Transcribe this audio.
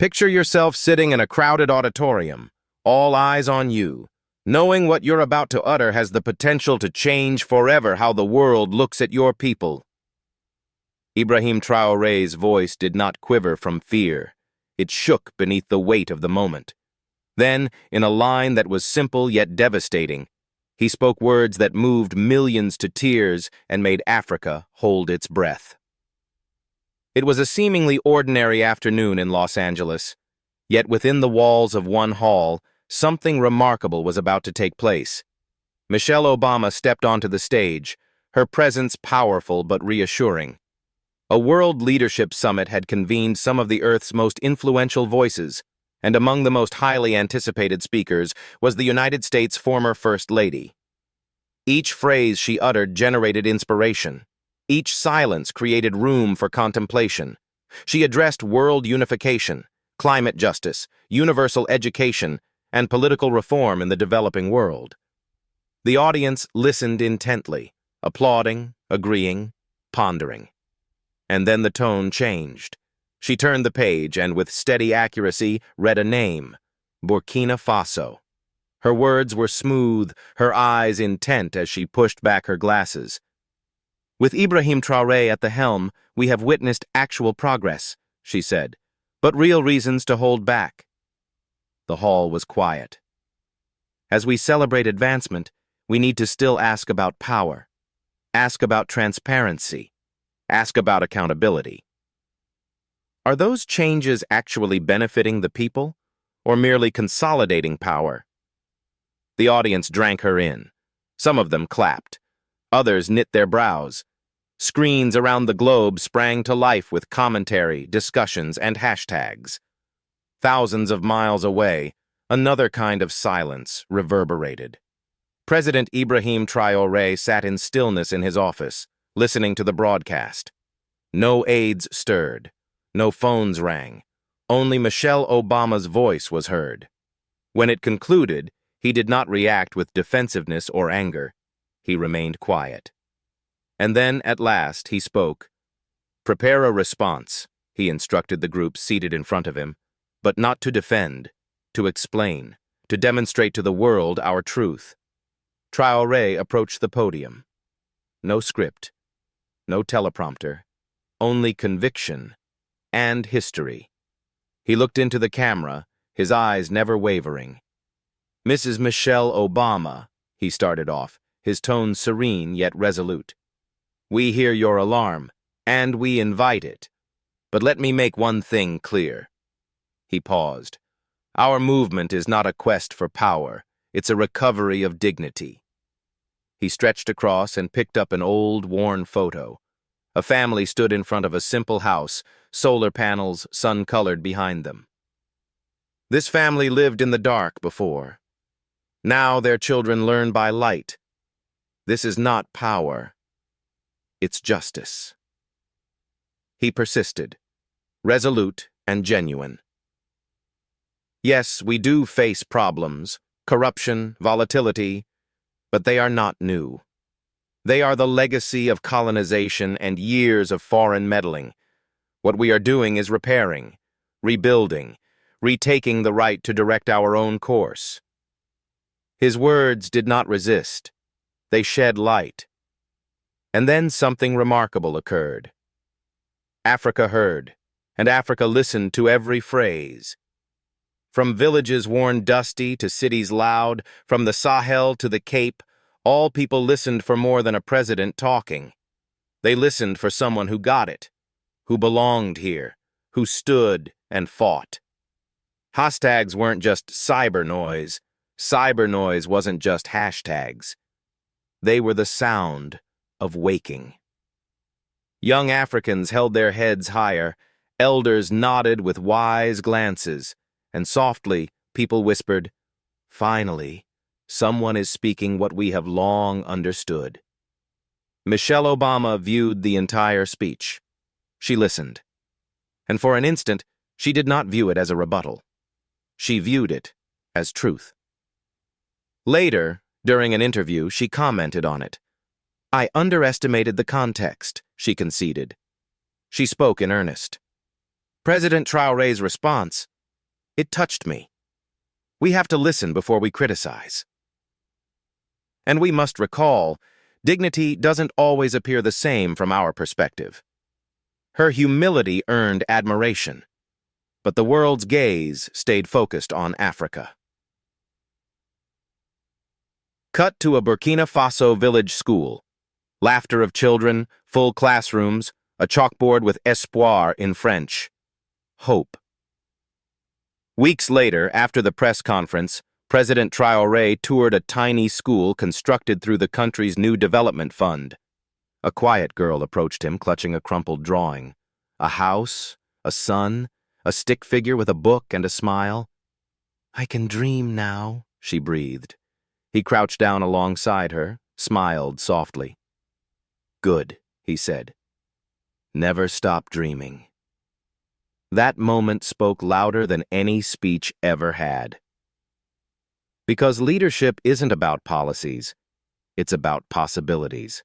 Picture yourself sitting in a crowded auditorium, all eyes on you, knowing what you're about to utter has the potential to change forever how the world looks at your people. Ibrahim Traoré's voice did not quiver from fear. It shook beneath the weight of the moment. Then, in a line that was simple yet devastating, he spoke words that moved millions to tears and made Africa hold its breath. It was a seemingly ordinary afternoon in Los Angeles, yet within the walls of one hall, something remarkable was about to take place. Michelle Obama stepped onto the stage, her presence powerful but reassuring. A World Leadership Summit had convened some of the Earth's most influential voices, and among the most highly anticipated speakers was the United States' former First Lady. Each phrase she uttered generated inspiration. Each silence created room for contemplation. She addressed world unification, climate justice, universal education, and political reform in the developing world. The audience listened intently, applauding, agreeing, pondering. And then the tone changed. She turned the page and, with steady accuracy, read a name: Burkina Faso. Her words were smooth, her eyes intent as she pushed back her glasses. "With Ibrahim Traoré at the helm, we have witnessed actual progress," she said, "but real reasons to hold back." The hall was quiet. As we celebrate advancement, we need to still ask about power, ask about transparency, ask about accountability. Are those changes actually benefiting the people, or merely consolidating power? The audience drank her in. Some of them clapped. Others knit their brows. Screens around the globe sprang to life with commentary, discussions, and hashtags. Thousands of miles away, another kind of silence reverberated. President Ibrahim Traoré sat in stillness in his office, listening to the broadcast. No aides stirred. No phones rang. Only Michelle Obama's voice was heard. When it concluded, he did not react with defensiveness or anger. He remained quiet. And then, at last, he spoke. "Prepare a response," he instructed the group seated in front of him, "but not to defend, to explain, to demonstrate to the world our truth." Traoré approached the podium. No script, no teleprompter, only conviction and history. He looked into the camera, his eyes never wavering. "Mrs. Michelle Obama," he started off, his tone serene yet resolute. "We hear your alarm, and we invite it. But let me make one thing clear." He paused. "Our movement is not a quest for power. It's a recovery of dignity." He stretched across and picked up an old, worn photo. A family stood in front of a simple house, solar panels sun-colored behind them. This family lived in the dark before. Now their children learn by light. This is not power. It's justice. He persisted, resolute and genuine. "Yes, we do face problems, corruption, volatility, but they are not new. They are the legacy of colonization and years of foreign meddling. What we are doing is repairing, rebuilding, retaking the right to direct our own course." His words did not resist. They shed light. And then something remarkable occurred. Africa heard, and Africa listened to every phrase. From villages worn dusty to cities loud, from the Sahel to the Cape, all people listened for more than a president talking. They listened for someone who got it, who belonged here, who stood and fought. Hashtags weren't just cyber noise. Cyber noise wasn't just hashtags. They were the sound of waking. Young Africans held their heads higher, elders nodded with wise glances, and softly people whispered, "Finally, someone is speaking what we have long understood." Michelle Obama viewed the entire speech. She listened. And for an instant, she did not view it as a rebuttal. She viewed it as truth. Later, during an interview, she commented on it. "I underestimated the context," she conceded. She spoke in earnest. President Traoré's response, It touched me. We have to listen before we criticize. And we must recall, dignity doesn't always appear the same from our perspective. Her humility earned admiration, but the world's gaze stayed focused on Africa. Cut to a Burkina Faso village school. Laughter of children, full classrooms, a chalkboard with espoir in French. Hope. Weeks later, after the press conference, President Traoré toured a tiny school constructed through the country's new development fund. A quiet girl approached him, clutching a crumpled drawing. A house, a sun, a stick figure with a book and a smile. "I can dream now," she breathed. He crouched down alongside her, smiled softly. "Good," he said. "Never stop dreaming." That moment spoke louder than any speech ever had. Because leadership isn't about policies, it's about possibilities.